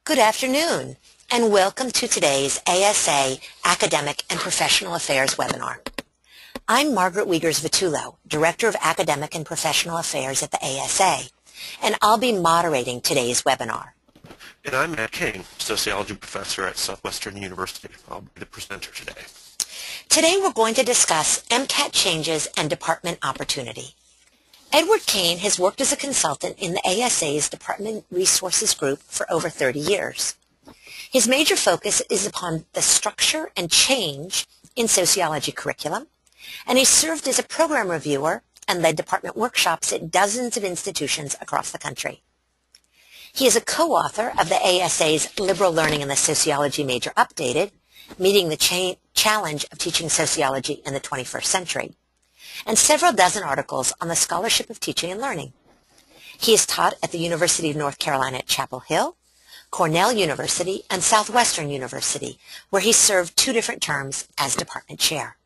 Good afternoon, and welcome to today's ASA Academic and Professional Affairs webinar. I'm Margaret Wiegers-Vitullo, Director of Academic and Professional Affairs at the ASA, and I'll be moderating today's webinar. And I'm Matt Cain, Sociology Professor at Southwestern University. I'll be the presenter today. Today we're going to discuss MCAT changes and department opportunity. Edward Cain has worked as a consultant in the ASA's Department Resources Group for over 30 years. His major focus is upon the structure and change in sociology curriculum, and he served as a program reviewer and led department workshops at dozens of institutions across the country. He is a co-author of the ASA's Liberal Learning in the Sociology Major Updated, Meeting the Challenge of Teaching Sociology in the 21st Century, and several dozen articles on the scholarship of teaching and learning. He is taught at the University of North Carolina at Chapel Hill, Cornell University, and Southwestern University, where he served 2 different terms as department chair.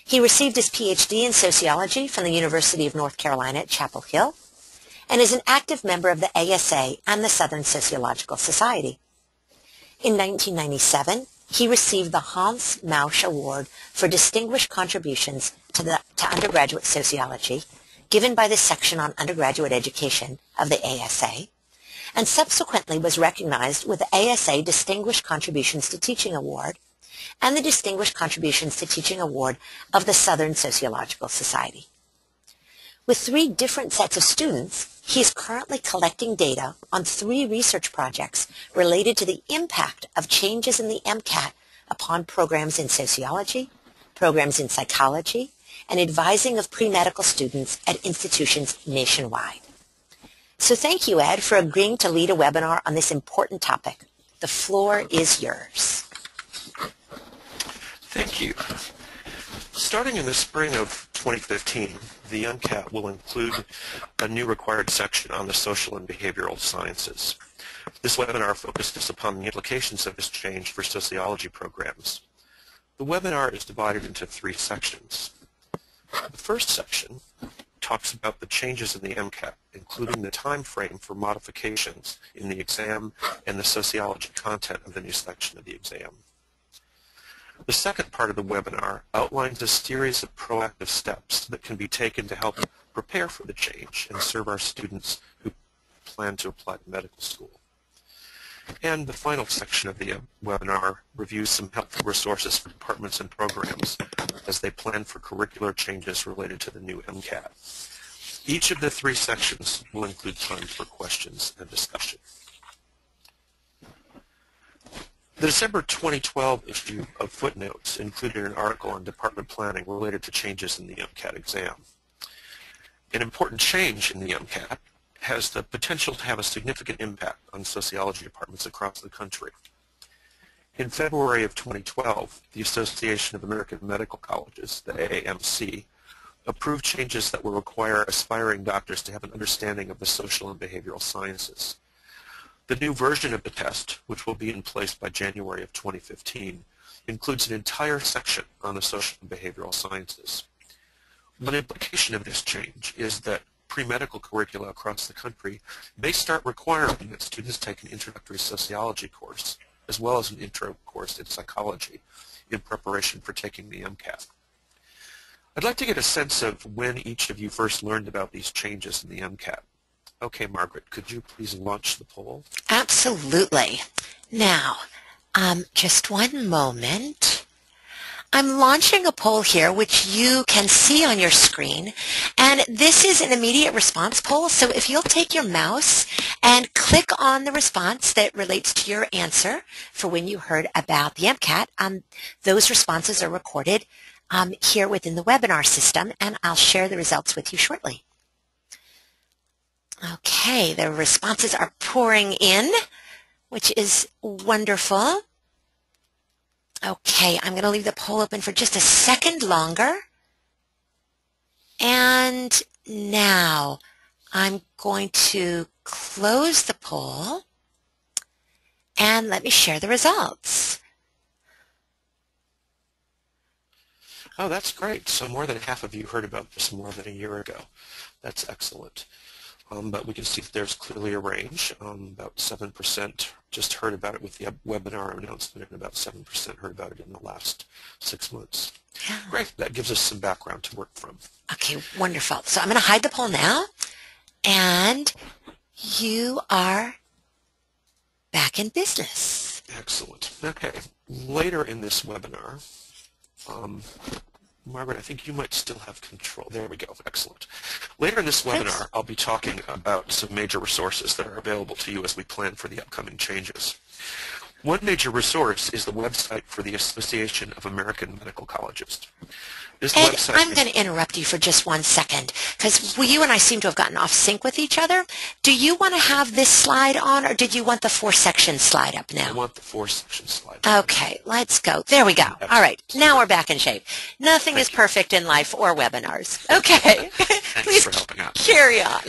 He received his PhD in sociology from the University of North Carolina at Chapel Hill, and is an active member of the ASA and the Southern Sociological Society. In 1997, he received the Hans Mausch Award for Distinguished Contributions to Undergraduate Sociology, given by the Section on Undergraduate Education of the ASA, and subsequently was recognized with the ASA Distinguished Contributions to Teaching Award and the Distinguished Contributions to Teaching Award of the Southern Sociological Society. With 3 different sets of students, he is currently collecting data on 3 research projects related to the impact of changes in the MCAT upon programs in sociology, programs in psychology, and advising of pre-medical students at institutions nationwide. So thank you, Ed, for agreeing to lead a webinar on this important topic. The floor is yours. Thank you. Starting in the spring of 2015, the MCAT will include a new required section on the social and behavioral sciences. This webinar focuses upon the implications of this change for sociology programs. The webinar is divided into 3 sections. The first section talks about the changes in the MCAT, including the time frame for modifications in the exam and the sociology content of the new section of the exam. The second part of the webinar outlines a series of proactive steps that can be taken to help prepare for the change and serve our students who plan to apply to medical school. And the final section of the webinar reviews some helpful resources for departments and programs as they plan for curricular changes related to the new MCAT. Each of the 3 sections will include time for questions and discussion. The December 2012 issue of Footnotes included an article on department planning related to changes in the MCAT exam. An important change in the MCAT has the potential to have a significant impact on sociology departments across the country. In February of 2012, the Association of American Medical Colleges, the AAMC, approved changes that will require aspiring doctors to have an understanding of the social and behavioral sciences. The new version of the test, which will be in place by January of 2015, includes an entire section on the social and behavioral sciences. One implication of this change is that pre-medical curricula across the country may start requiring that students take an introductory sociology course, as well as an intro course in psychology, in preparation for taking the MCAT. I'd like to get a sense of when each of you first learned about these changes in the MCAT. Okay, Margaret, could you please launch the poll? Absolutely. Now, just one moment. I'm launching a poll here, which you can see on your screen, and this is an immediate response poll, so if you'll take your mouse and click on the response that relates to your answer for when you heard about the MCAT, those responses are recorded here within the webinar system, and I'll share the results with you shortly. Okay, the responses are pouring in, which is wonderful. Okay, I'm going to leave the poll open for just a second longer. And now I'm going to close the poll and let me share the results. Oh, that's great. So more than half of you heard about this more than a year ago. That's excellent. but we can see that there's clearly a range. About 7% just heard about it with the webinar announcement, and about 7% heard about it in the last 6 months. Yeah. Great. That gives us some background to work from. Okay, wonderful. So I'm going to hide the poll now, and you are back in business. Excellent. Okay. Later in this webinar, Margaret, I think you might still have control. There we go. Excellent. Later in this webinar, I'll be talking about some major resources that are available to you as we plan for the upcoming changes. One major resource is the website for the Association of American Medical Colleges. This Ed, website I'm going to interrupt you for just 1 second, because you and I seem to have gotten off sync with each other. Do you want to have this slide on, or did you want the 4-section slide up now? I want the 4-section slide. Okay, let's go. There we go. Excellent. All right, now we're back in shape. Nothing is perfect in life or webinars. Okay. Thanks for helping out. Carry on.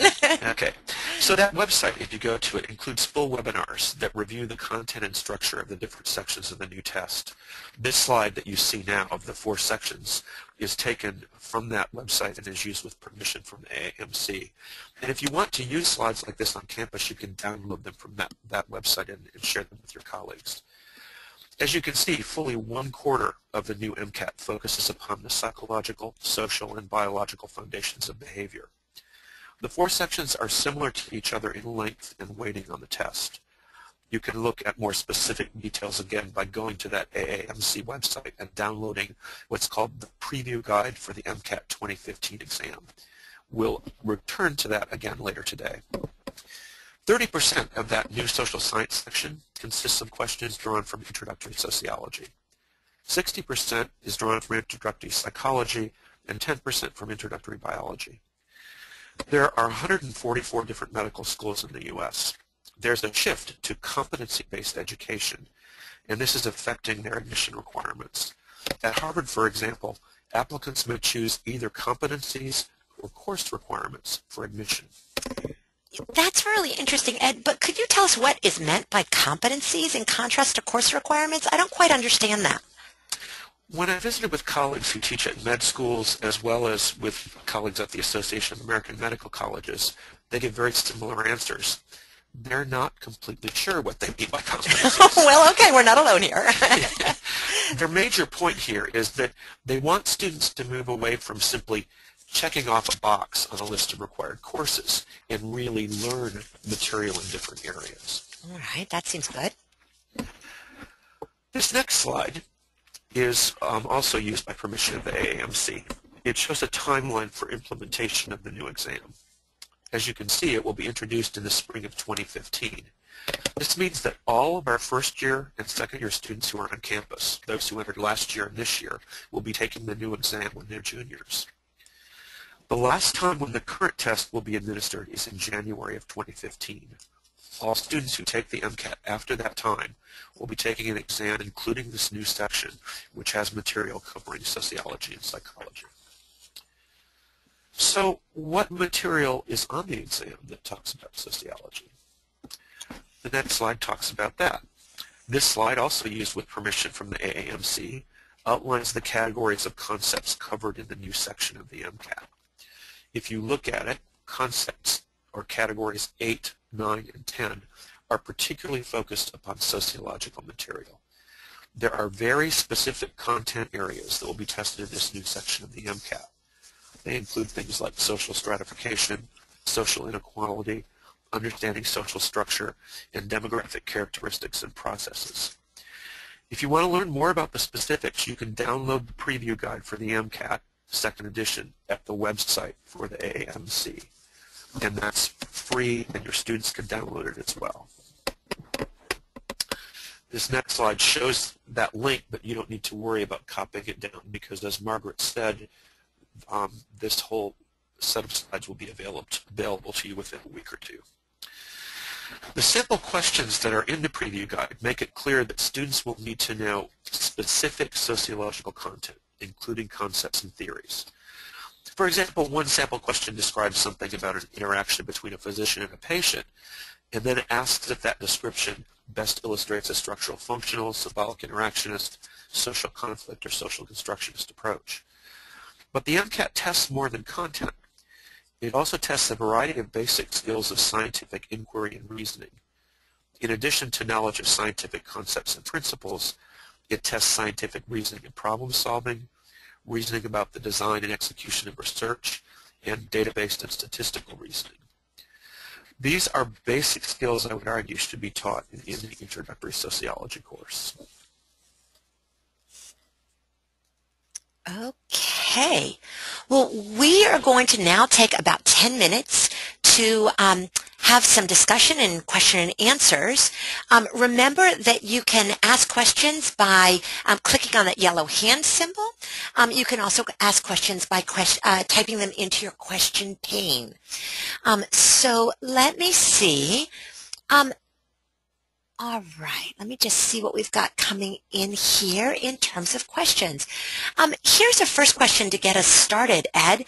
Okay. So that website, if you go to it, includes full webinars that review the content and structure of the different sections of the new test. This slide that you see now of the 4 sections is taken from that website and is used with permission from the AAMC. And if you want to use slides like this on campus, you can download them from that website and share them with your colleagues. As you can see, fully 1/4 of the new MCAT focuses upon the psychological, social, and biological foundations of behavior. The 4 sections are similar to each other in length and weighting on the test. You can look at more specific details again by going to that AAMC website and downloading what's called the preview guide for the MCAT 2015 exam. We'll return to that again later today. 30% of that new social science section consists of questions drawn from introductory sociology. 60% is drawn from introductory psychology and 10% from introductory biology. There are 144 different medical schools in the U.S. There's a shift to competency-based education, and this is affecting their admission requirements. At Harvard, for example, applicants may choose either competencies or course requirements for admission. That's really interesting, Ed, but could you tell us what is meant by competencies in contrast to course requirements? I don't quite understand that. When I visited with colleagues who teach at med schools as well as with colleagues at the Association of American Medical Colleges, they give very similar answers. They're not completely sure what they mean by competencies. Well, okay, we're not alone here. Their major point here is that they want students to move away from simply checking off a box on a list of required courses and really learn material in different areas. All right, that seems good. This next slide is also used by permission of the AAMC. It shows a timeline for implementation of the new exam. As you can see, it will be introduced in the spring of 2015. This means that all of our first-year and second-year students who are on campus, those who entered last year and this year, will be taking the new exam when they're juniors. The last time when the current test will be administered is in January of 2015. All students who take the MCAT after that time will be taking an exam including this new section, which has material covering sociology and psychology. So what material is on the exam that talks about sociology? The next slide talks about that. This slide, also used with permission from the AAMC, outlines the categories of concepts covered in the new section of the MCAT. If you look at it, concepts, or categories 8, 9, and 10, are particularly focused upon sociological material. There are very specific content areas that will be tested in this new section of the MCAT. They include things like social stratification, social inequality, understanding social structure, and demographic characteristics and processes. If you want to learn more about the specifics, you can download the preview guide for the MCAT, second edition, at the website for the AAMC. And that's free, and your students can download it as well. This next slide shows that link, but you don't need to worry about copying it down because, as Margaret said, this whole set of slides will be available to you within a week or two. The sample questions that are in the preview guide make it clear that students will need to know specific sociological content, including concepts and theories. For example, one sample question describes something about an interaction between a physician and a patient, and then it asks if that description best illustrates a structural functional, symbolic interactionist, social conflict, or social constructionist approach. But the MCAT tests more than content. It also tests a variety of basic skills of scientific inquiry and reasoning. In addition to knowledge of scientific concepts and principles, it tests scientific reasoning and problem solving, reasoning about the design and execution of research, and database and statistical reasoning. These are basic skills I would argue should be taught in the introductory sociology course. Okay. Well, we are going to now take about 10 minutes to have some discussion and question and answers. Remember that you can ask questions by clicking on that yellow hand symbol. You can also ask questions by typing them into your question pane. So let me see. All right, let me just see what we've got coming in here in terms of questions. Here's a first question to get us started, Ed.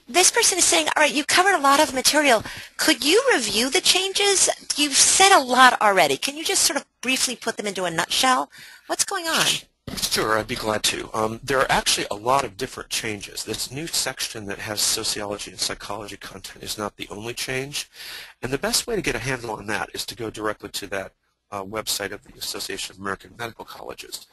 This person is saying, all right, you covered a lot of material. Could you review the changes? You've said a lot already. Can you just sort of briefly put them into a nutshell? What's going on? Sure, I'd be glad to. There are actually a lot of different changes. This new section that has sociology and psychology content is not the only change. And the best way to get a handle on that is to go directly to that website of the Association of American Medical Colleges.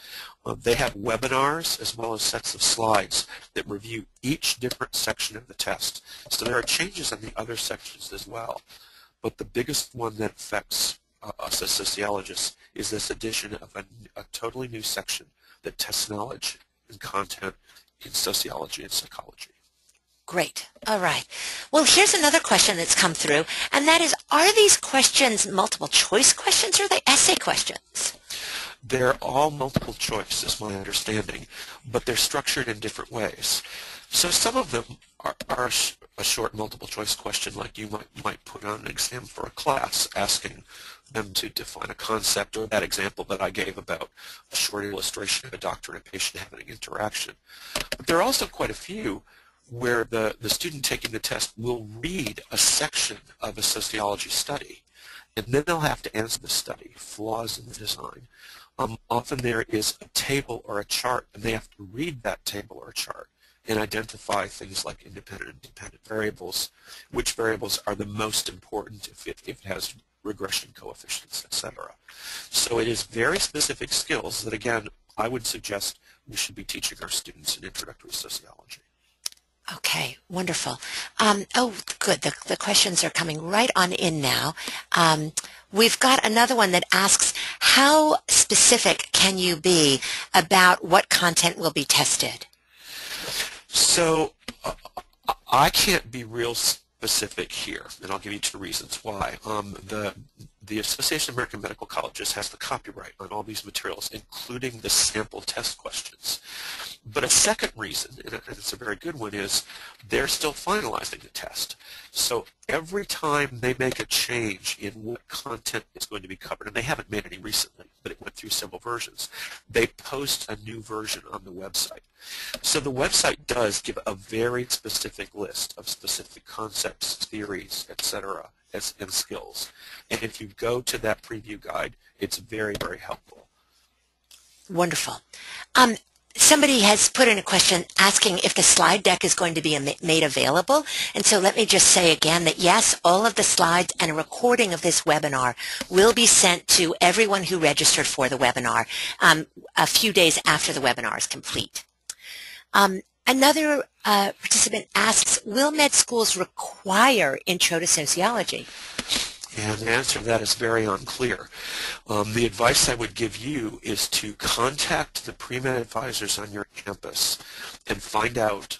They have webinars as well as sets of slides that review each different section of the test. So there are changes in the other sections as well. But the biggest one that affects us as sociologists is this addition of a totally new section that tests knowledge and content in sociology and psychology. Great. All right. Well, here's another question that's come through, and that is, are these questions multiple choice questions or are they essay questions? They're all multiple choice, is my understanding, but they're structured in different ways. So some of them are a short multiple choice question like you might put on an exam for a class, asking them to define a concept, or that example that I gave about a short illustration of a doctor and a patient having an interaction. But there are also quite a few where the student taking the test will read a section of a sociology study, and then they'll have to answer the study, flaws in the design. Often there is a table or a chart, and they have to read that table or chart and identify things like independent and dependent variables, which variables are the most important if it has regression coefficients, etc. So it is very specific skills that, again, I would suggest we should be teaching our students in introductory sociology. Okay, wonderful. Oh, good. The questions are coming right on in now. We've got another one that asks, how specific can you be about what content will be tested? So I can't be real specific here, and I'll give you two reasons why. The Association of American Medical Colleges has the copyright on all these materials, including the sample test questions. But a second reason, and it's a very good one, is they're still finalizing the test. So every time they make a change in what content is going to be covered, and they haven't made any recently, but it went through several versions, they post a new version on the website. So the website does give a very specific list of specific concepts, theories, etc., and skills. And if you go to that preview guide, it's very, very helpful. Wonderful. Somebody has put in a question asking if the slide deck is going to be made available. And so let me just say again that yes, all of the slides and a recording of this webinar will be sent to everyone who registered for the webinar a few days after the webinar is complete. Another participant asks, will med schools require Intro to Sociology? And the answer to that is very unclear. The advice I would give you is to contact the pre-med advisors on your campus and find out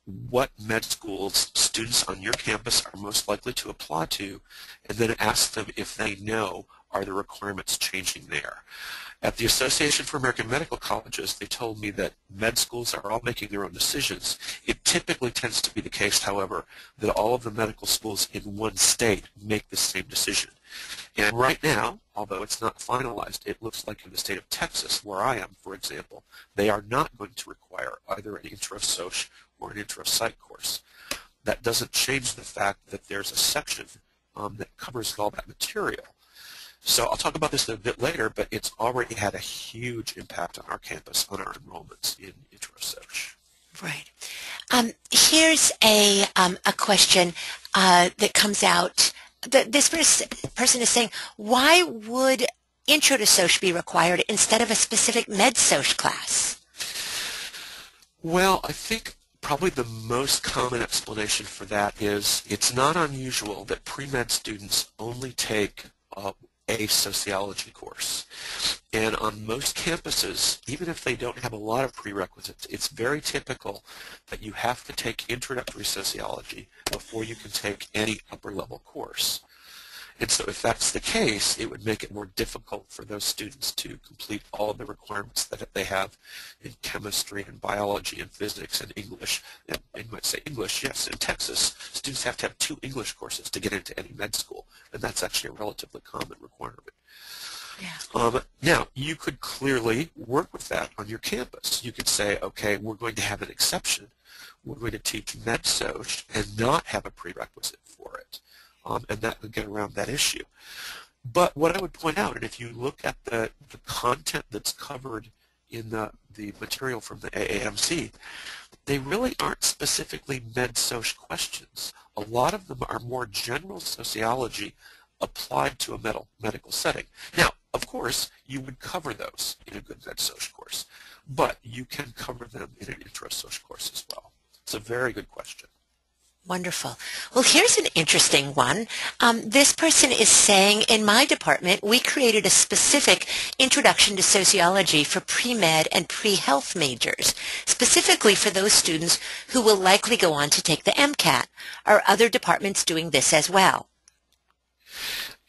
what med schools students on your campus are most likely to apply to, and then ask them if they know, are the requirements changing there. At the Association for American Medical Colleges, they told me that med schools are all making their own decisions. It typically tends to be the case, however, that all of the medical schools in one state make the same decision. And right now, although it's not finalized, it looks like in the state of Texas, where I am, for example, they are not going to require either an Intro Soc or an Intro Psych course. That doesn't change the fact that there's a section that covers all that material. So I'll talk about this a bit later, but it's already had a huge impact on our campus, on our enrollments in Intro Soc. Right. Here's a question that comes out. This person is saying, why would Intro to Soc be required instead of a specific Med-Soc class? Well, I think probably the most common explanation for that is it's not unusual that pre-med students only take a sociology course. And on most campuses, even if they don't have a lot of prerequisites, it's very typical that you have to take introductory sociology before you can take any upper-level course. And so if that's the case, it would make it more difficult for those students to complete all of the requirements that they have in chemistry and biology and physics and English. And you might say English, yes, in Texas, students have to have 2 English courses to get into any med school, and that's actually a relatively common requirement. Yeah. Now, you could clearly work with that on your campus. You could say, okay, we're going to have an exception. We're going to teach Med-Soc and not have a prerequisite for it. And that would get around that issue. But what I would point out, and if you look at the content that's covered in the material from the AAMC, they really aren't specifically Med-Soc questions. A lot of them are more general sociology applied to a medical setting. Now, of course, you would cover those in a good Med-Soc course, but you can cover them in an Intro Soc course as well. It's a very good question. Wonderful. Well, here's an interesting one. This person is saying, in my department, we created a specific introduction to sociology for pre-med and pre-health majors, specifically for those students who will likely go on to take the MCAT. Are other departments doing this as well?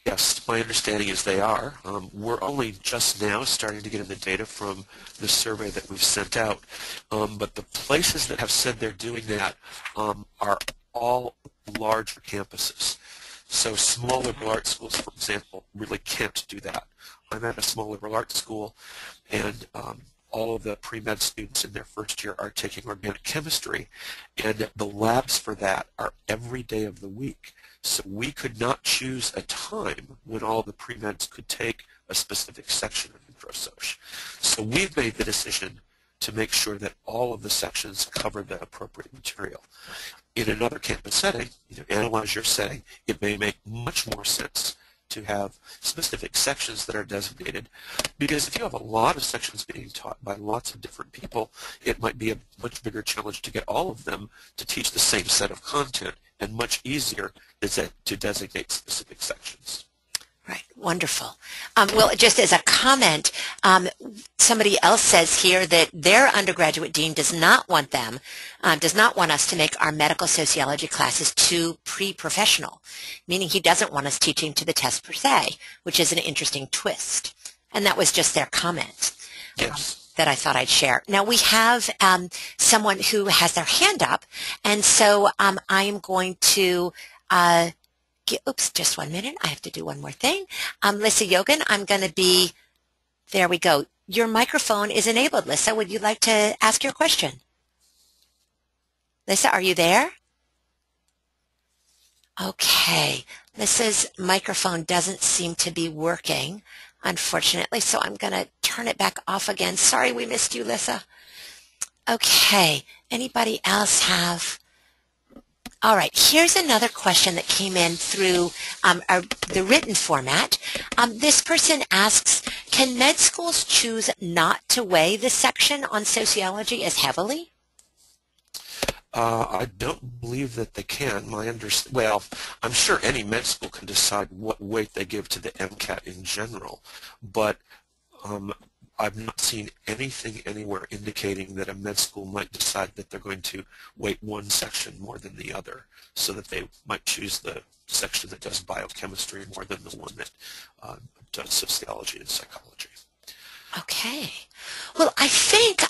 Yes, my understanding is they are. We're only just now starting to get in the data from the survey that we've sent out, but the places that have said they're doing that are all larger campuses. So small liberal arts schools, for example, really can't do that. I'm at a small liberal arts school, and all of the pre-med students in their first year are taking organic chemistry, and the labs for that are every day of the week. So we could not choose a time when all the pre-meds could take a specific section of Intro Soc. So we've made the decision to make sure that all of the sections cover the appropriate material. In another campus setting, analyze your setting, it may make much more sense to have specific sections that are designated, because if you have a lot of sections being taught by lots of different people, it might be a much bigger challenge to get all of them to teach the same set of content, and much easier is it to designate specific sections. Right. Wonderful. Well, just as a comment, somebody else says here that their undergraduate dean does not want us to make our medical sociology classes too pre-professional, meaning he doesn't want us teaching to the test per se, which is an interesting twist. And that was just their comment. Yes. That I thought I'd share. Now we have someone who has their hand up, and so I am going to oops, just 1 minute. I have to do one more thing. Lissa Yogan, I'm going to be, there we go. Your microphone is enabled, Lissa. Would you like to ask your question? Lissa, are you there? Okay. Lissa's microphone doesn't seem to be working, unfortunately, so I'm going to turn it back off again. Sorry we missed you, Lissa. Okay. Anybody else have... All right, here's another question that came in through the written format. This person asks, can med schools choose not to weigh this section on sociology as heavily? I don't believe that they can. Well, I'm sure any med school can decide what weight they give to the MCAT in general, but I've not seen anything anywhere indicating that a med school might decide that they're going to weight one section more than the other, so that they might choose the section that does biochemistry more than the one that does sociology and psychology. Okay. Well, I think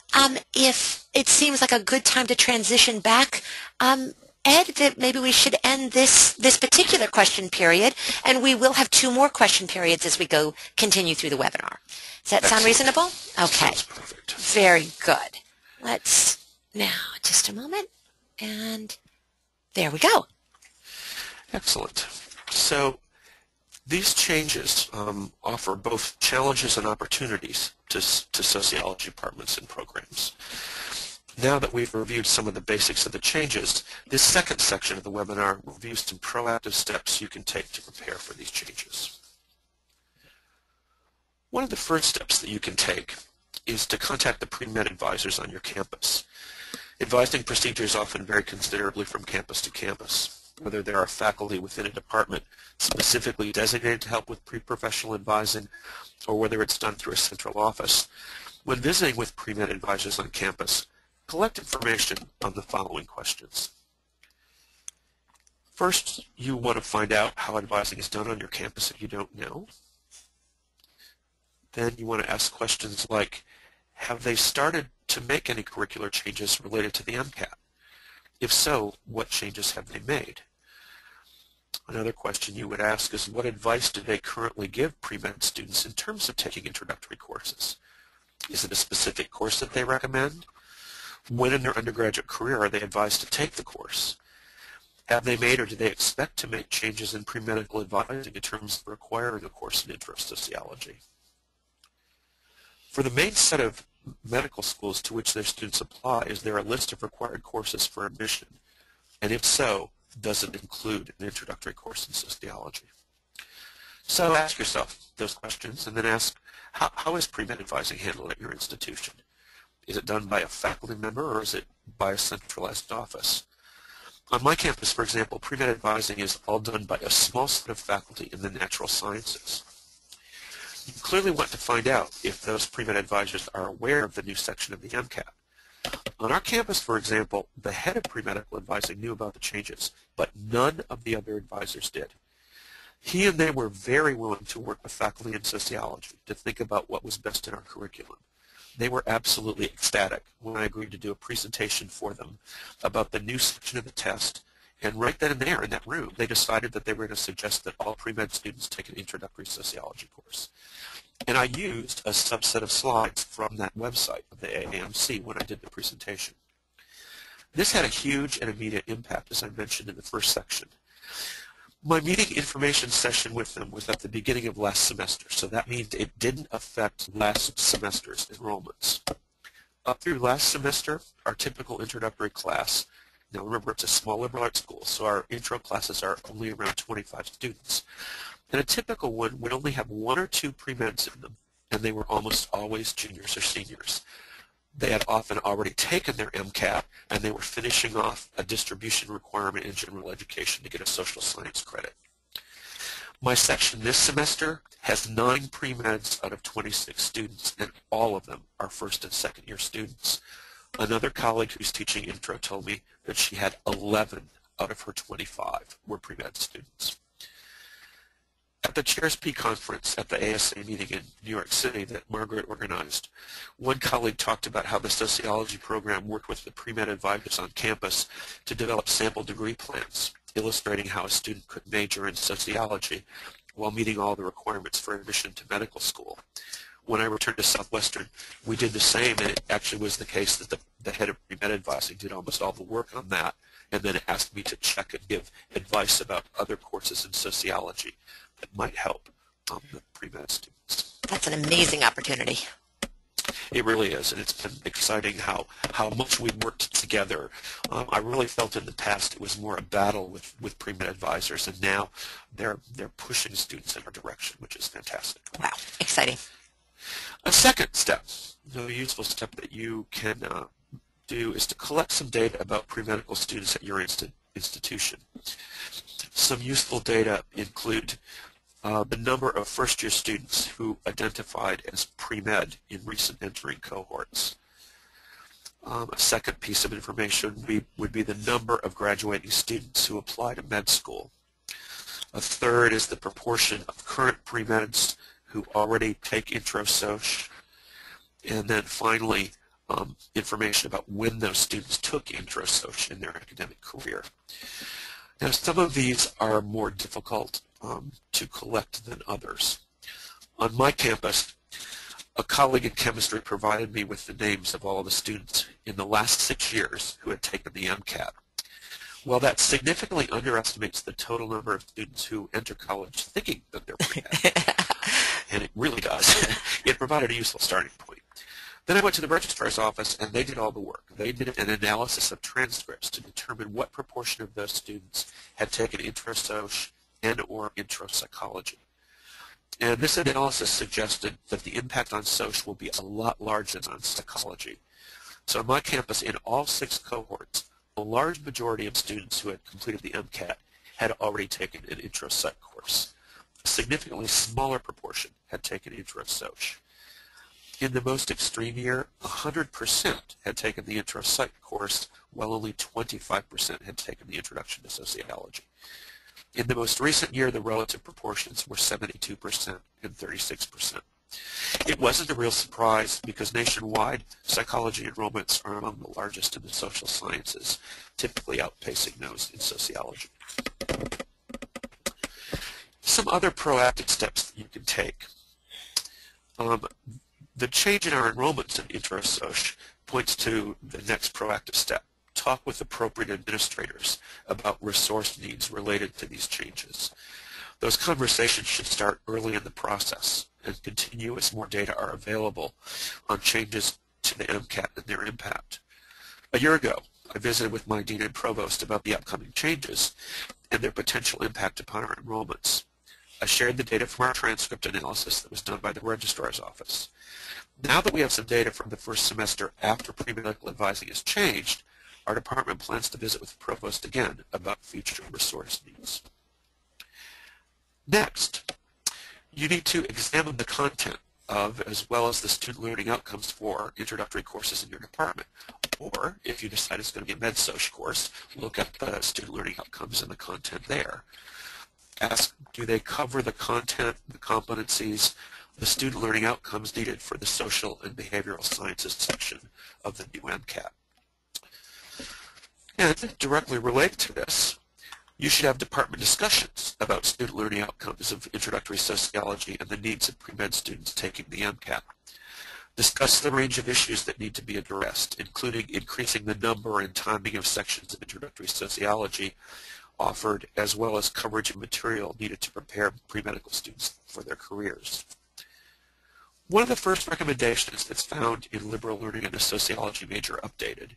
if it seems like a good time to transition back, Ed, that maybe we should end this particular question period, and we will have 2 more question periods as we continue through the webinar. Does that sound reasonable? Okay. Sounds perfect. Very good. Let's now, just a moment, and there we go. Excellent. So these changes offer both challenges and opportunities to sociology departments and programs. Now that we've reviewed some of the basics of the changes, this second section of the webinar reviews some proactive steps you can take to prepare for these changes. One of the first steps that you can take is to contact the pre-med advisors on your campus. Advising procedures often vary considerably from campus to campus, whether there are faculty within a department specifically designated to help with pre-professional advising, or whether it's done through a central office. When visiting with pre-med advisors on campus, collect information on the following questions. First, you want to find out how advising is done on your campus if you don't know. Then you want to ask questions like, have they started to make any curricular changes related to the MCAT? If so, what changes have they made? Another question you would ask is, what advice do they currently give pre-med students in terms of taking introductory courses? Is it a specific course that they recommend? When in their undergraduate career are they advised to take the course? Have they made or do they expect to make changes in pre-medical advising in terms of requiring a course in intro sociology? For the main set of medical schools to which their students apply, is there a list of required courses for admission? And if so, does it include an introductory course in sociology? So ask yourself those questions and then ask, how is pre-med advising handled at your institution? Is it done by a faculty member or is it by a centralized office? On my campus, for example, pre-med advising is all done by a small set of faculty in the natural sciences. You clearly want to find out if those pre-med advisors are aware of the new section of the MCAT. On our campus, for example, the head of pre-medical advising knew about the changes, but none of the other advisors did. He and they were very willing to work with faculty in sociology to think about what was best in our curriculum. They were absolutely ecstatic when I agreed to do a presentation for them about the new section of the test, and right then and there in that room they decided that they were going to suggest that all pre-med students take an introductory sociology course. And I used a subset of slides from that website of the AAMC when I did the presentation. This had a huge and immediate impact, as I mentioned in the first section. My meeting information session with them was at the beginning of last semester, so that means it didn't affect last semester's enrollments. Up through last semester, our typical introductory class, now remember it's a small liberal arts school, so our intro classes are only around 25 students. And a typical one would only have 1 or 2 pre-meds in them, and they were almost always juniors or seniors. They had often already taken their MCAT, and they were finishing off a distribution requirement in general education to get a social science credit. My section this semester has 9 pre-meds out of 26 students, and all of them are first and second year students. Another colleague who's teaching intro told me that she had 11 out of her 25 were pre-med students. At the Chairs P conference at the ASA meeting in New York City that Margaret organized, one colleague talked about how the sociology program worked with the pre-med advisors on campus to develop sample degree plans, illustrating how a student could major in sociology while meeting all the requirements for admission to medical school. When I returned to Southwestern, we did the same, and it actually was the case that the head of pre-med advising did almost all the work on that, and then asked me to check and give advice about other courses in sociology that might help the pre-med students. That's an amazing opportunity. It really is, and it's been exciting how much we've worked together. I really felt in the past it was more a battle with pre-med advisors, and now they're pushing students in our direction, which is fantastic. Wow, exciting. A second step, a useful step that you can do is to collect some data about pre-medical students at your institution. Some useful data include the number of first-year students who identified as pre-med in recent entering cohorts. A second piece of information would be the number of graduating students who apply to med school. A third is the proportion of current pre-meds who already take intro soc. And then finally, information about when those students took intro soc in their academic career. Now, some of these are more difficult to collect than others. On my campus, a colleague in chemistry provided me with the names of all of the students in the last 6 years who had taken the MCAT. Well, that significantly underestimates the total number of students who enter college thinking that they're pre-med, and it really does. It provided a useful starting point. Then I went to the registrar's office and they did all the work. They did an analysis of transcripts to determine what proportion of those students had taken intro-soc and or intro-psychology. And this analysis suggested that the impact on soc will be a lot larger than on psychology. So on my campus, in all 6 cohorts, a large majority of students who had completed the MCAT had already taken an intro-psych course. A significantly smaller proportion had taken intro-soc. In the most extreme year, 100% had taken the intro-psych course, while only 25% had taken the introduction to sociology. In the most recent year, the relative proportions were 72% and 36%. It wasn't a real surprise because nationwide, psychology enrollments are among the largest in the social sciences, typically outpacing those in sociology. Some other proactive steps that you can take. The change in our enrollments in intro-soc points to the next proactive step. Talk with appropriate administrators about resource needs related to these changes. Those conversations should start early in the process and continue as more data are available on changes to the MCAT and their impact. A year ago, I visited with my dean and provost about the upcoming changes and their potential impact upon our enrollments. I shared the data from our transcript analysis that was done by the registrar's office. Now that we have some data from the first semester after pre-medical advising has changed, our department plans to visit with the provost again about future resource needs. Next, you need to examine the content of, as well as the student learning outcomes for introductory courses in your department. Or, if you decide it's going to be a med-soc course, look at the student learning outcomes and the content there. Ask, do they cover the content, the competencies, the student learning outcomes needed for the social and behavioral sciences section of the new MCAT? And directly related to this, you should have department discussions about student learning outcomes of introductory sociology and the needs of pre-med students taking the MCAT. Discuss the range of issues that need to be addressed, including increasing the number and timing of sections of introductory sociology offered, as well as coverage of material needed to prepare pre-medical students for their careers. One of the first recommendations that's found in Liberal Learning and the Sociology Major Updated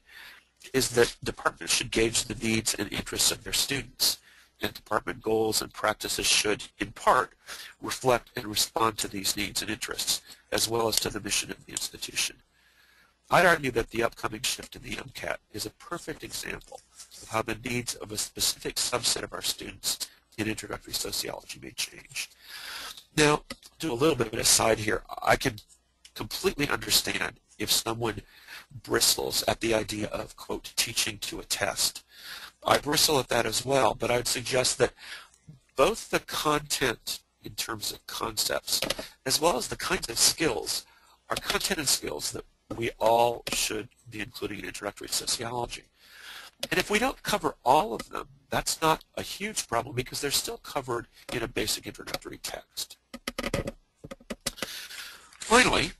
is that departments should gauge the needs and interests of their students, and department goals and practices should, in part, reflect and respond to these needs and interests, as well as to the mission of the institution. I'd argue that the upcoming shift in the MCAT is a perfect example of how the needs of a specific subset of our students in introductory sociology may change. Now, do a little bit of an aside here. I can completely understand if someone bristles at the idea of, quote, teaching to a test. I bristle at that as well, but I would suggest that both the content in terms of concepts as well as the kinds of skills are content and skills that we all should be including in introductory sociology. And if we don't cover all of them, that's not a huge problem because they're still covered in a basic introductory text. Finally,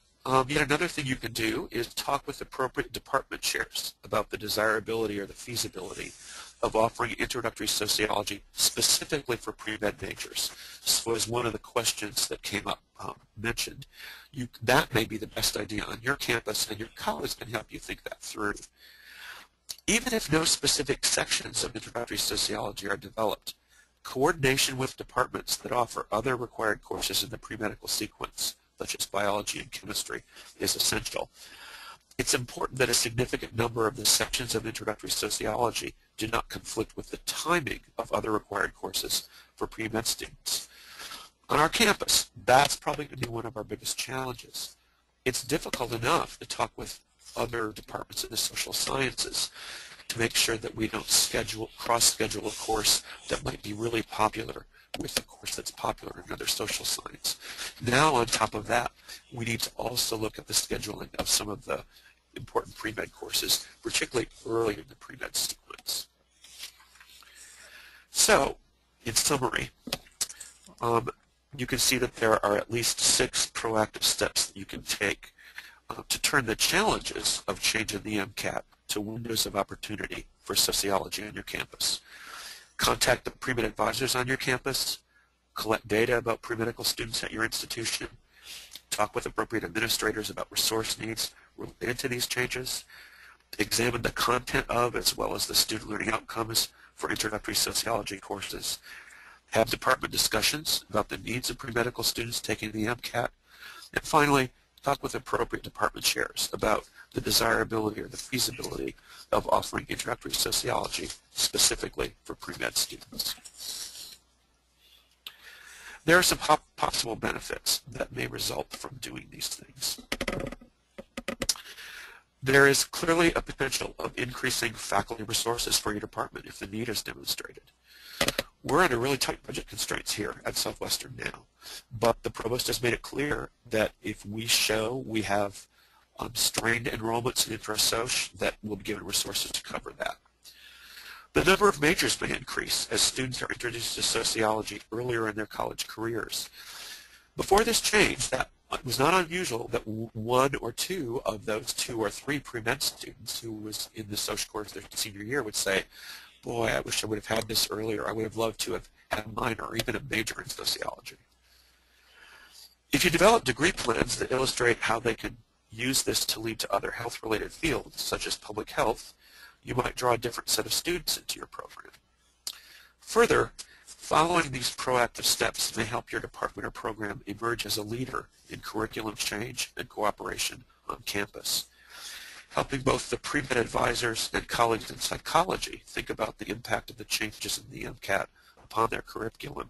yet another thing you can do is talk with appropriate department chairs about the desirability or the feasibility of offering introductory sociology specifically for pre-med majors. So as one of the questions that came up mentioned, that may be the best idea on your campus, and your colleagues can help you think that through. Even if no specific sections of introductory sociology are developed, coordination with departments that offer other required courses in the pre-medical sequence, such as biology and chemistry, is essential. It's important that a significant number of the sections of introductory sociology do not conflict with the timing of other required courses for pre-med students. On our campus, that's probably going to be one of our biggest challenges. It's difficult enough to talk with other departments in the social sciences to make sure that we don't cross-schedule a course that might be really popular with the course that's popular in another social science. Now, on top of that, we need to also look at the scheduling of some of the important pre-med courses, particularly early in the pre-med sequence. So, in summary, you can see that there are at least 6 proactive steps that you can take to turn the challenges of changing the MCAT to windows of opportunity for sociology on your campus. Contact the pre-med advisors on your campus, collect data about pre-medical students at your institution, talk with appropriate administrators about resource needs related to these changes, examine the content of as well as the student learning outcomes for introductory sociology courses, have department discussions about the needs of pre-medical students taking the MCAT, and finally, talk with appropriate department chairs about the desirability or the feasibility of offering introductory sociology specifically for pre-med students. There are some possible benefits that may result from doing these things. There is clearly a potential of increasing faculty resources for your department if the need is demonstrated. We're under really tight budget constraints here at Southwestern now, but the provost has made it clear that if we show we have strained enrollments in intro-soc, that we'll be given resources to cover that. The number of majors may increase as students are introduced to sociology earlier in their college careers. Before this change, that it was not unusual that one or two of those 2 or 3 pre-med students who was in the social course their senior year would say, boy, I wish I would have had this earlier. I would have loved to have had a minor or even a major in sociology. If you develop degree plans that illustrate how they can use this to lead to other health-related fields, such as public health, you might draw a different set of students into your program. Further, following these proactive steps may help your department or program emerge as a leader in curriculum change and cooperation on campus, helping both the pre-med advisors and colleagues in psychology think about the impact of the changes in the MCAT upon their curriculum,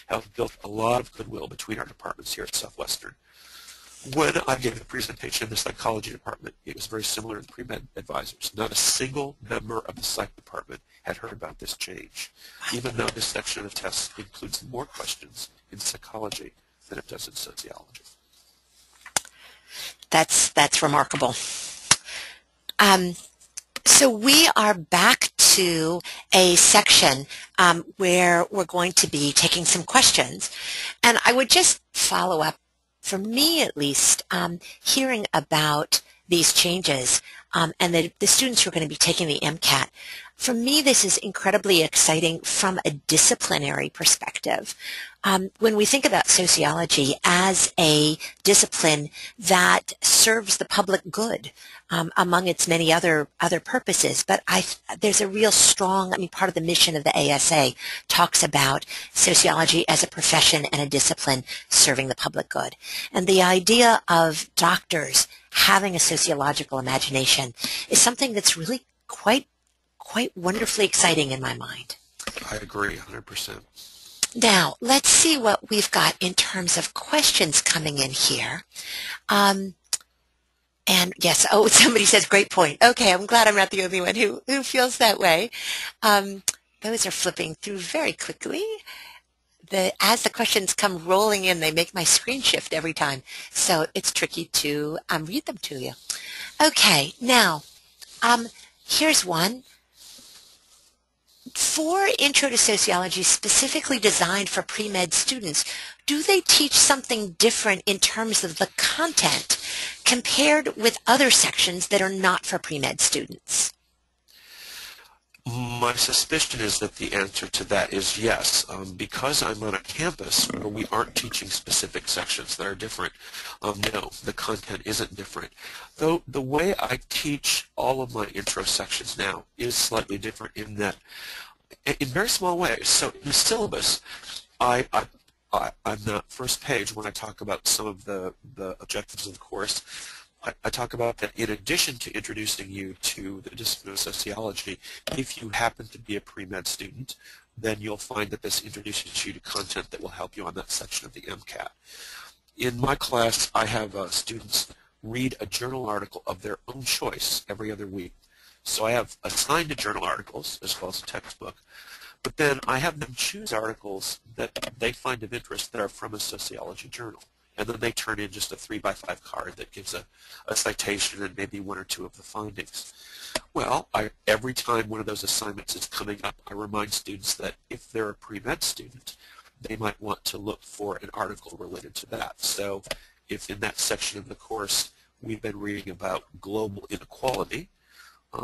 help build a lot of goodwill between our departments here at Southwestern. When I gave the presentation in the psychology department, it was very similar to the pre-med advisors. Not a single member of the psych department had heard about this change, even though this section of the test includes more questions in psychology than it does in sociology. That's remarkable. So we are back to a section where we're going to be taking some questions. And I would just follow up, for me at least, hearing about these changes and the students who are going to be taking the MCAT. For me, this is incredibly exciting from a disciplinary perspective. When we think about sociology as a discipline that serves the public good among its many other purposes, but there's a real strong, part of the mission of the ASA talks about sociology as a profession and a discipline serving the public good. And the idea of doctors having a sociological imagination is something that's really quite wonderfully exciting in my mind. I agree 100%. Now, let's see what we've got in terms of questions coming in here. And yes, somebody says, great point. Okay, I'm glad I'm not the only one who feels that way. Those are flipping through very quickly. As the questions come rolling in, they make my screen shift every time. So it's tricky to read them to you. Okay, now, here's one. For Intro to Sociology specifically designed for pre-med students, do they teach something different in terms of the content compared with other sections that are not for pre-med students? My suspicion is that the answer to that is yes. Because I'm on a campus where we aren't teaching specific sections that are different, no, the content isn't different. Though the way I teach all of my intro sections now is slightly different in that, in very small ways. So in the syllabus, on the first page, when I talk about some of the objectives of the course, I talk about that in addition to introducing you to the discipline of sociology, if you happen to be a pre-med student, then you'll find that this introduces you to content that will help you on that section of the MCAT. In my class, I have students read a journal article of their own choice every other week. So I have assigned journal articles as well as a textbook, but then I have them choose articles that they find of interest that are from a sociology journal. And then they turn in just a 3x5 card that gives a citation and maybe 1 or 2 of the findings. Well, every time one of those assignments is coming up, I remind students that if they're a pre-med student, they might want to look for an article related to that. So if in that section of the course we've been reading about global inequality,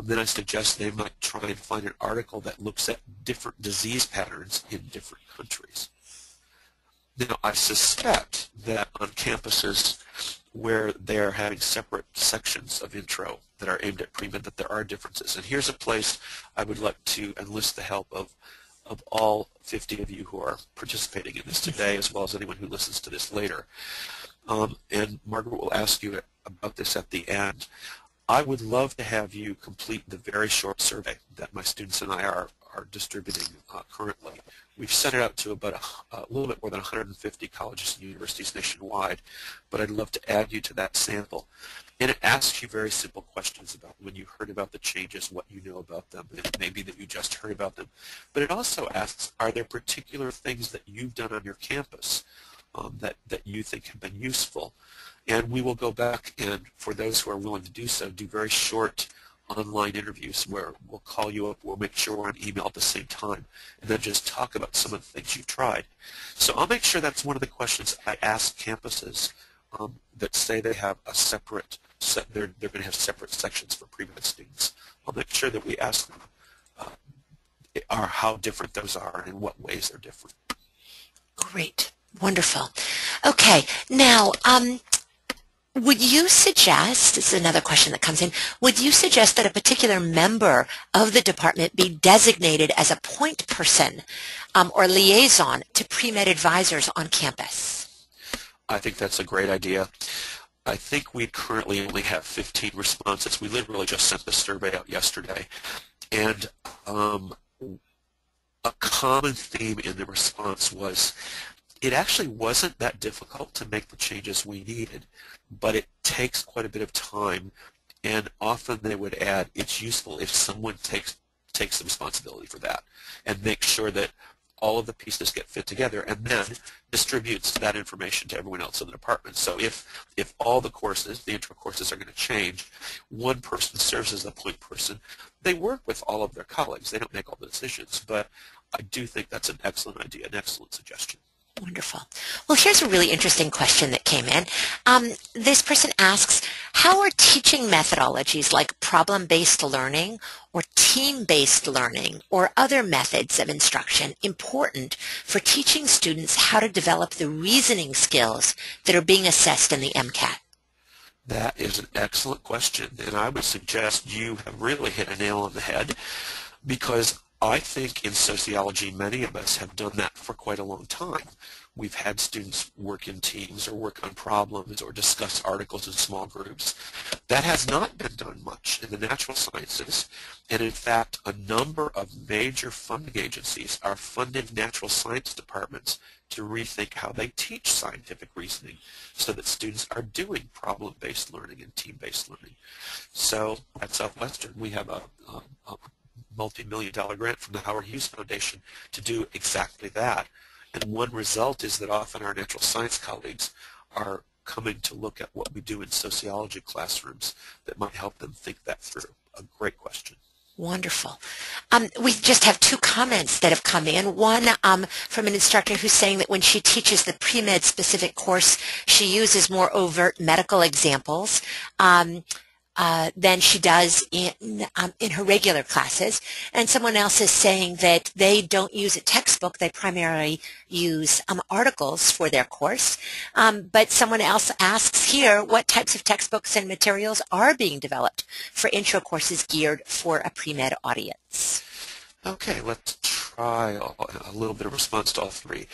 then I suggest they might try and find an article that looks at different disease patterns in different countries. Now, I suspect that on campuses where they're having separate sections of intro that are aimed at pre-med, that there are differences. And here's a place I would like to enlist the help of all 50 of you who are participating in this today, as well as anyone who listens to this later. And Margaret will ask you about this at the end. I would love to have you complete the very short survey that my students and I are distributing currently. We've sent it out to about a little bit more than 150 colleges and universities nationwide, but I'd love to add you to that sample. And it asks you very simple questions about when you heard about the changes, what you know about them, and maybe that you just heard about them. But it also asks, are there particular things that you've done on your campus that you think have been useful? And we will go back and, for those who are willing to do so, do very short online interviews where we'll call you up, we'll make sure we're on email at the same time, and then just talk about some of the things you've tried. So I'll make sure that's one of the questions I ask campuses that say they have a separate, they're going to have separate sections for pre-med students. I'll make sure that we ask them how different those are and in what ways they're different. Great. Wonderful. Okay. Now, would you suggest, this is another question that comes in, would you suggest that a particular member of the department be designated as a point person or liaison to pre-med advisors on campus? I think that's a great idea. I think we currently only have 15 responses. We literally just sent the survey out yesterday. And a common theme in the response was it actually wasn't that difficult to make the changes we needed, but it takes quite a bit of time, and often they would add it's useful if someone takes the responsibility for that and make sure that all of the pieces get fit together and then distributes that information to everyone else in the department. So if all the courses, the intro courses, are going to change, one person serves as the point person. They work with all of their colleagues. They don't make all the decisions, but I do think that's an excellent idea, an excellent suggestion. Wonderful. Well, here's a really interesting question that came in. This person asks, how are teaching methodologies like problem-based learning or team-based learning or other methods of instruction important for teaching students how to develop the reasoning skills that are being assessed in the MCAT? That is an excellent question, and I would suggest you have really hit a nail on the head, because I think in sociology many of us have done that for quite a long time. We've had students work in teams or work on problems or discuss articles in small groups. That has not been done much in the natural sciences, and in fact a number of major funding agencies are funding natural science departments to rethink how they teach scientific reasoning so that students are doing problem-based learning and team-based learning. So at Southwestern we have a multi-million-dollar grant from the Howard Hughes Foundation to do exactly that. And one result is that often our natural science colleagues are coming to look at what we do in sociology classrooms that might help them think that through. A great question. Wonderful. We just have two comments that have come in. One from an instructor who's saying that when she teaches the pre-med specific course, she uses more overt medical examples than she does in her regular classes. And someone else is saying that they don't use a textbook. They primarily use articles for their course. But someone else asks here, what types of textbooks and materials are being developed for intro courses geared for a pre-med audience? Okay, let's try a little bit of response to all three.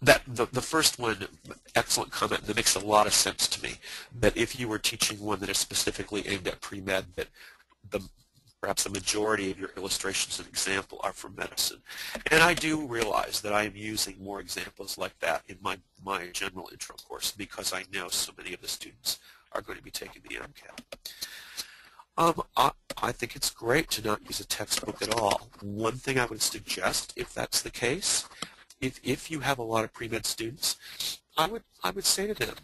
The first one, excellent comment, that makes a lot of sense to me, that if you were teaching one that is specifically aimed at pre-med, that perhaps the majority of your illustrations and example are for medicine. And I do realize that I am using more examples like that in my general intro course because I know so many of the students are going to be taking the MCAT. I think it's great to not use a textbook at all. One thing I would suggest, if that's the case, if you have a lot of pre-med students, I would say to them,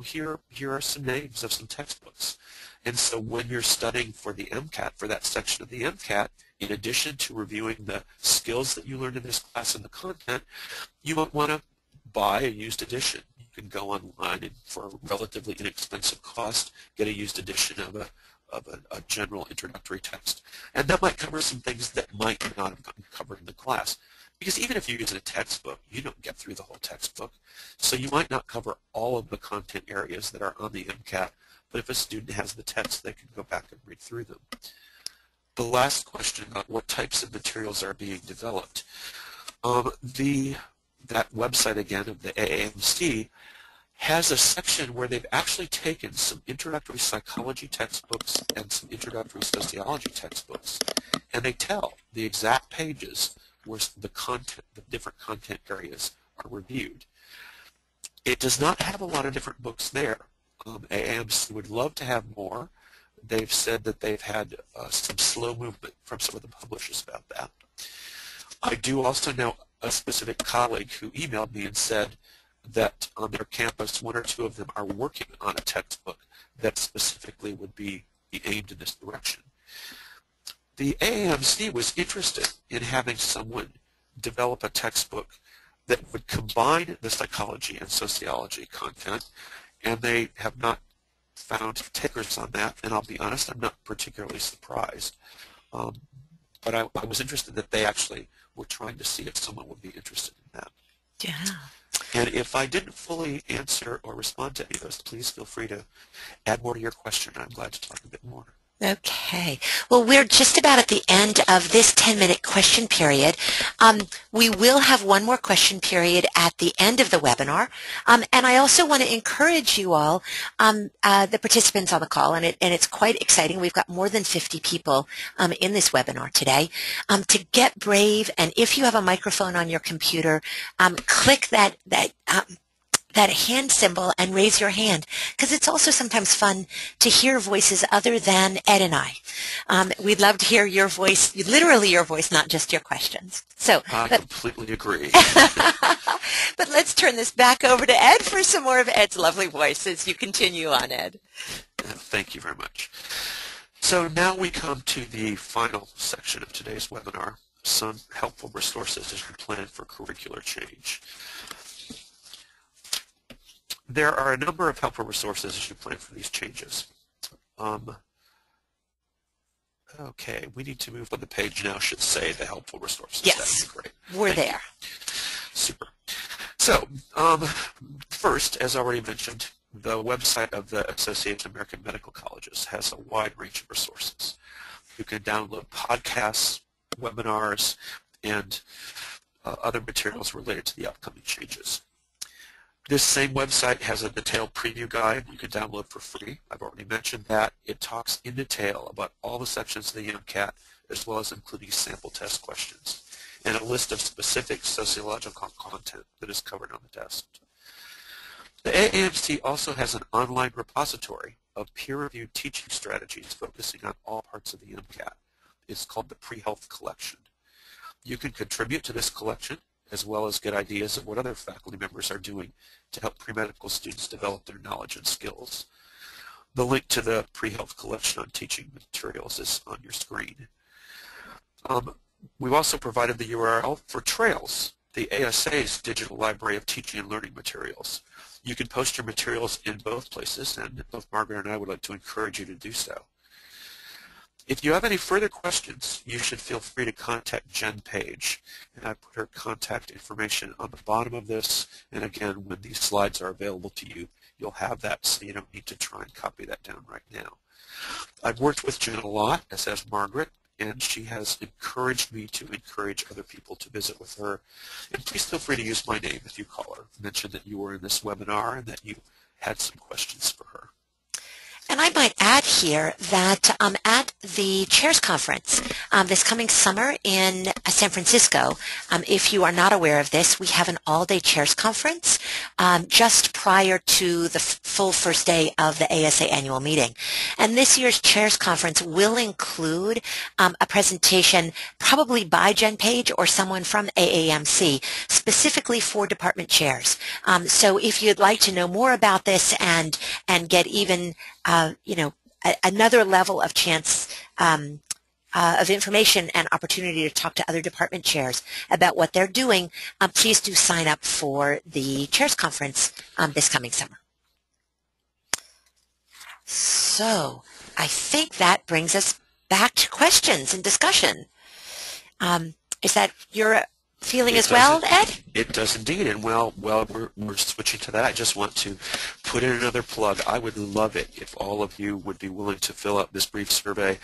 here are some names of some textbooks. And so when you're studying for the MCAT, for that section of the MCAT, in addition to reviewing the skills that you learned in this class and the content, you might want to buy a used edition. You can go online and for a relatively inexpensive cost get a used edition of a general introductory text. And that might cover some things that might not have gotten covered in the class. Because even if you use a textbook, you don't get through the whole textbook. So you might not cover all of the content areas that are on the MCAT, but if a student has the text, they can go back and read through them. The last question about what types of materials are being developed. That website again of the AAMC has a section where they've actually taken some introductory psychology textbooks and some introductory sociology textbooks, and they tell the exact pages where the different content areas are reviewed. It does not have a lot of different books there. AAMC would love to have more. They've said that they've had some slow movement from some of the publishers about that. I do also know a specific colleague who emailed me and said that on their campus, one or two of them are working on a textbook that specifically would be aimed in this direction. The AAMC was interested in having someone develop a textbook that would combine the psychology and sociology content, and they have not found takers on that, and I'll be honest, I'm not particularly surprised. But I was interested that they actually were trying to see if someone would be interested in that. Yeah. And if I didn't fully answer or respond to any of those, please feel free to add more to your question. I'm glad to talk a bit more. Okay. Well, we're just about at the end of this 10-minute question period. We will have one more question period at the end of the webinar. And I also want to encourage you all, the participants on the call, and it's quite exciting. We've got more than 50 people in this webinar today, to get brave. And if you have a microphone on your computer, click that hand symbol and raise your hand, because it's also sometimes fun to hear voices other than Ed and I. We'd love to hear your voice, literally your voice, not just your questions. So, I completely agree. But let's turn this back over to Ed for some more of Ed's lovely voice as you continue on, Ed. Thank you very much. So now we come to the final section of today's webinar, some helpful resources as you plan for curricular change. There are a number of helpful resources as you plan for these changes. Okay, we need to move on the page now, should say the helpful resources. Yes, great. We're there. Super. So, first, as already mentioned, the website of the Association of American Medical Colleges has a wide range of resources. You can download podcasts, webinars, and other materials related to the upcoming changes. This same website has a detailed preview guide you can download for free. I've already mentioned that. It talks in detail about all the sections of the MCAT, as well as including sample test questions, and a list of specific sociological content that is covered on the test. The AAMC also has an online repository of peer-reviewed teaching strategies focusing on all parts of the MCAT. It's called the Pre-Health Collection. You can contribute to this collection, as well as get ideas of what other faculty members are doing to help pre-medical students develop their knowledge and skills. The link to the Pre-Health Collection on teaching materials is on your screen. We've also provided the URL for Trails, the ASA's digital library of teaching and learning materials. You can post your materials in both places, and both Margaret and I would like to encourage you to do so. If you have any further questions, you should feel free to contact Jen Page, and I put her contact information on the bottom of this, and again, when these slides are available to you, you'll have that, so you don't need to try and copy that down right now. I've worked with Jen a lot, as has Margaret, and she has encouraged me to encourage other people to visit with her. And please feel free to use my name if you call her. Mention that you were in this webinar and that you had some questions for her. And I might add here that at the Chairs Conference this coming summer in San Francisco, if you are not aware of this, we have an all-day Chairs Conference just prior to the full first day of the ASA annual meeting. And this year's Chairs Conference will include a presentation probably by Jen Page or someone from AAMC specifically for department chairs. So if you'd like to know more about this and get even another level of chance of information and opportunity to talk to other department chairs about what they're doing, please do sign up for the Chairs Conference this coming summer. So I think that brings us back to questions and discussion. Is that your feeling as well, Ed? It does indeed. And while we're switching to that, I just want to put in another plug. I would love it if all of you would be willing to fill out this brief survey.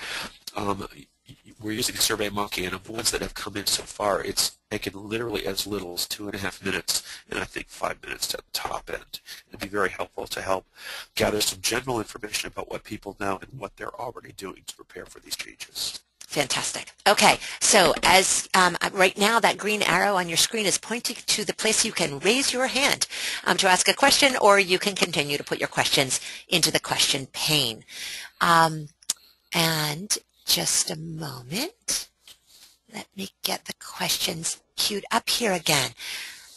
We're using SurveyMonkey, and of the ones that have come in so far, it's taken literally as little as 2.5 minutes, and I think 5 minutes at the top end. It'd be very helpful to help gather some general information about what people know and what they're already doing to prepare for these changes. Fantastic. Okay, so as right now that green arrow on your screen is pointing to the place you can raise your hand to ask a question, or you can continue to put your questions into the question pane. And just a moment. Let me get the questions queued up here again.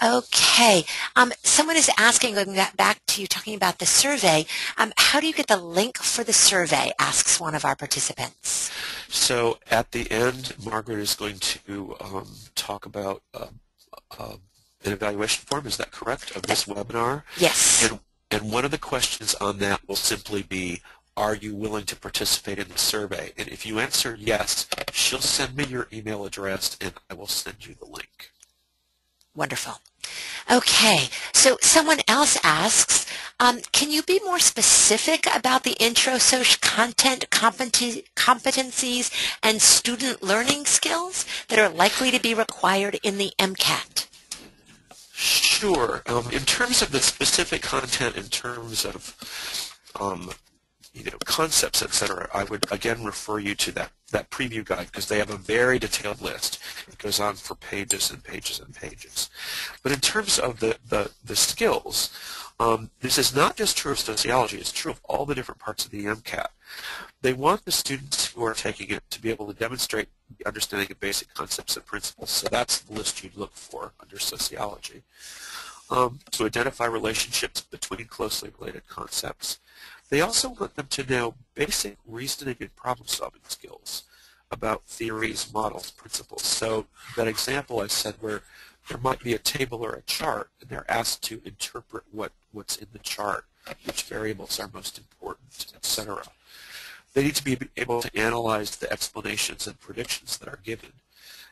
Okay. Someone is asking, going back to you talking about the survey, how do you get the link for the survey, asks one of our participants. So at the end, Margaret is going to talk about an evaluation form, is that correct, of this webinar? Yes. And one of the questions on that will simply be, are you willing to participate in the survey? And if you answer yes, she'll send me your email address and I will send you the link. Wonderful. Okay, so someone else asks, can you be more specific about the intro social content, competencies, and student learning skills that are likely to be required in the MCAT? Sure. In terms of the specific content, in terms of concepts, etc., I would again refer you to that preview guide, because they have a very detailed list. It goes on for pages and pages and pages. But in terms of the skills, this is not just true of sociology, it's true of all the different parts of the MCAT. They want the students who are taking it to be able to demonstrate the understanding of basic concepts and principles. So that's the list you'd look for under sociology. To identify relationships between closely related concepts. They also want them to know basic reasoning and problem-solving skills about theories, models, principles. So that example I said where there might be a table or a chart, and they're asked to interpret what's in the chart, which variables are most important, etc. They need to be able to analyze the explanations and predictions that are given.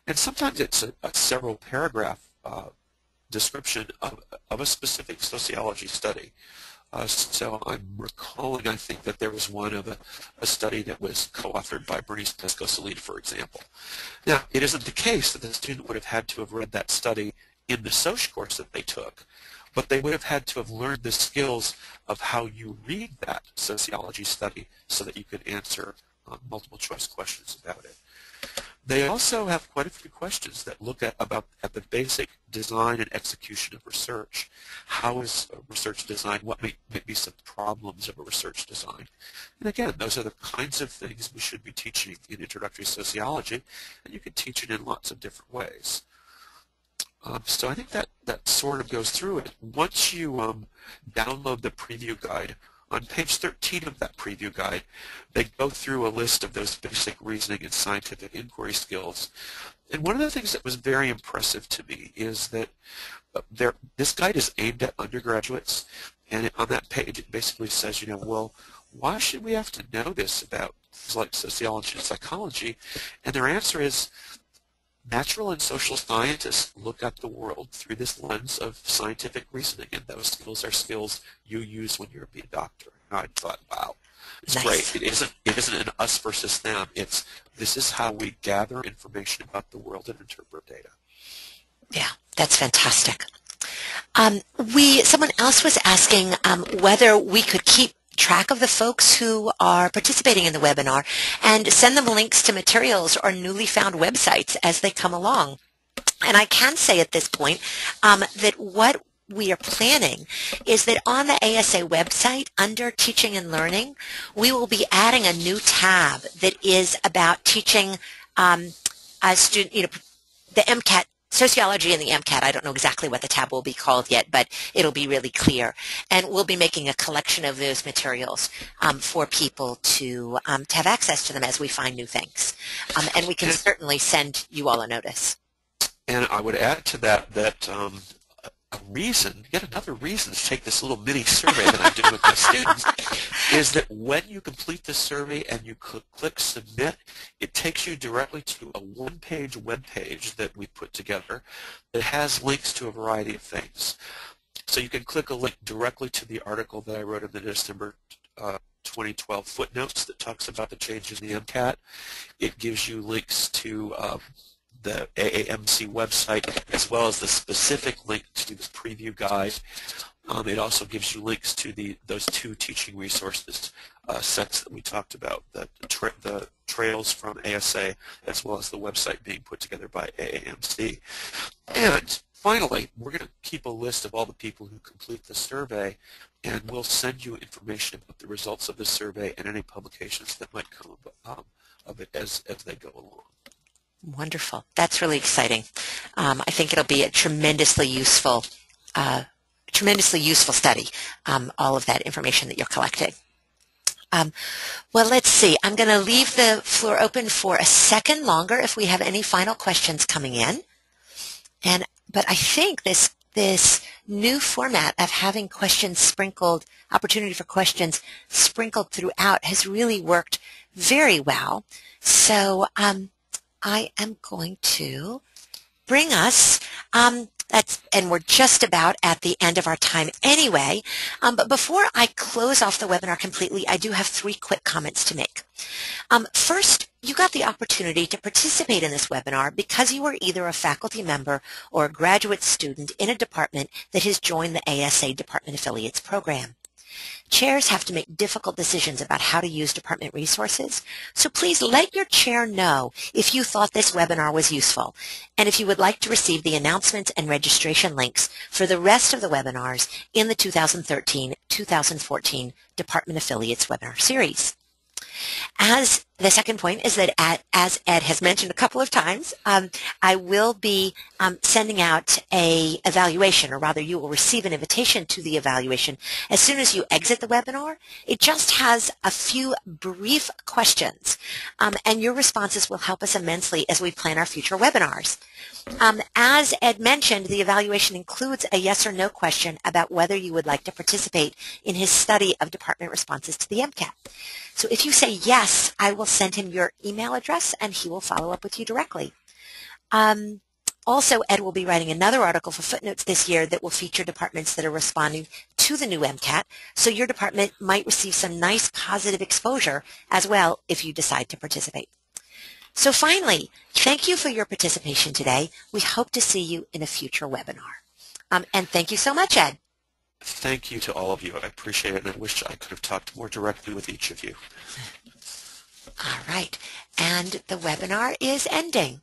And sometimes it's a several paragraph description of a specific sociology study. So I'm recalling, I think, that there was one of a study that was co-authored by Bernice Pesco-Salid, for example. Now, it isn't the case that the student would have had to have read that study in the Soc course that they took, but they would have had to have learned the skills of how you read that sociology study so that you could answer multiple choice questions about it. They also have quite a few questions that look at the basic design and execution of research. How is research designed? What may be some problems of a research design? And again, those are the kinds of things we should be teaching in introductory sociology, and you can teach it in lots of different ways. So I think that sort of goes through it. Once you download the preview guide, on page 13 of that preview guide, they go through a list of those basic reasoning and scientific inquiry skills. And one of the things that was very impressive to me is that this guide is aimed at undergraduates, and on that page it basically says, well, why should we have to know this about things like sociology and psychology? And their answer is, natural and social scientists look at the world through this lens of scientific reasoning, and those skills are skills you use when you're a doctor. And I thought, wow, it's nice. Great. It isn't an us versus them. This is how we gather information about the world and interpret data. Yeah, that's fantastic. Someone else was asking whether we could keep track of the folks who are participating in the webinar and send them links to materials or newly found websites as they come along. And I can say at this point that what we are planning is that on the ASA website under Teaching and Learning, we will be adding a new tab that is about teaching a student, the MCAT, sociology and the MCAT. I don't know exactly what the tab will be called yet, but it'll be really clear. And we'll be making a collection of those materials for people to have access to them as we find new things. And we can certainly send you all a notice. And I would add to that yet another reason to take this little mini survey that I do with my students is that when you complete the survey and you click submit, it takes you directly to a one-page web page that we put together that has links to a variety of things. So you can click a link directly to the article that I wrote in the December 2012 footnotes that talks about the changes in the MCAT. It gives you links to the AAMC website, as well as the specific link to the preview guide. It also gives you links to those two teaching resources sets that we talked about, the trails from ASA, as well as the website being put together by AAMC. And finally, we're going to keep a list of all the people who complete the survey, and we'll send you information about the results of the survey and any publications that might come of it as they go along. Wonderful. That's really exciting. I think it'll be a tremendously useful study, all of that information that you're collecting. Well, let's see. I'm going to leave the floor open for a second longer if we have any final questions coming in. But I think this new format of having questions sprinkled, opportunity for questions sprinkled throughout has really worked very well. So I am going to bring us, and we're just about at the end of our time anyway, but before I close off the webinar completely, I do have 3 quick comments to make. First, you got the opportunity to participate in this webinar because you were either a faculty member or a graduate student in a department that has joined the ASA Department Affiliates program. Chairs have to make difficult decisions about how to use department resources, so please let your chair know if you thought this webinar was useful, and if you would like to receive the announcements and registration links for the rest of the webinars in the 2013-2014 Department Affiliates webinar series. As the second point is that, as Ed has mentioned a couple of times, I will be sending out a evaluation, or rather you will receive an invitation to the evaluation as soon as you exit the webinar. It just has a few brief questions, and your responses will help us immensely as we plan our future webinars. As Ed mentioned, the evaluation includes a yes or no question about whether you would like to participate in his study of department responses to the MCAT. So if you say yes, I will send him your email address and he will follow up with you directly. Also, Ed will be writing another article for Footnotes this year that will feature departments that are responding to the new MCAT, so your department might receive some nice positive exposure as well if you decide to participate. So finally, thank you for your participation today. We hope to see you in a future webinar. And thank you so much, Ed. Thank you to all of you. I appreciate it, and I wish I could have talked more directly with each of you. All right. And the webinar is ending.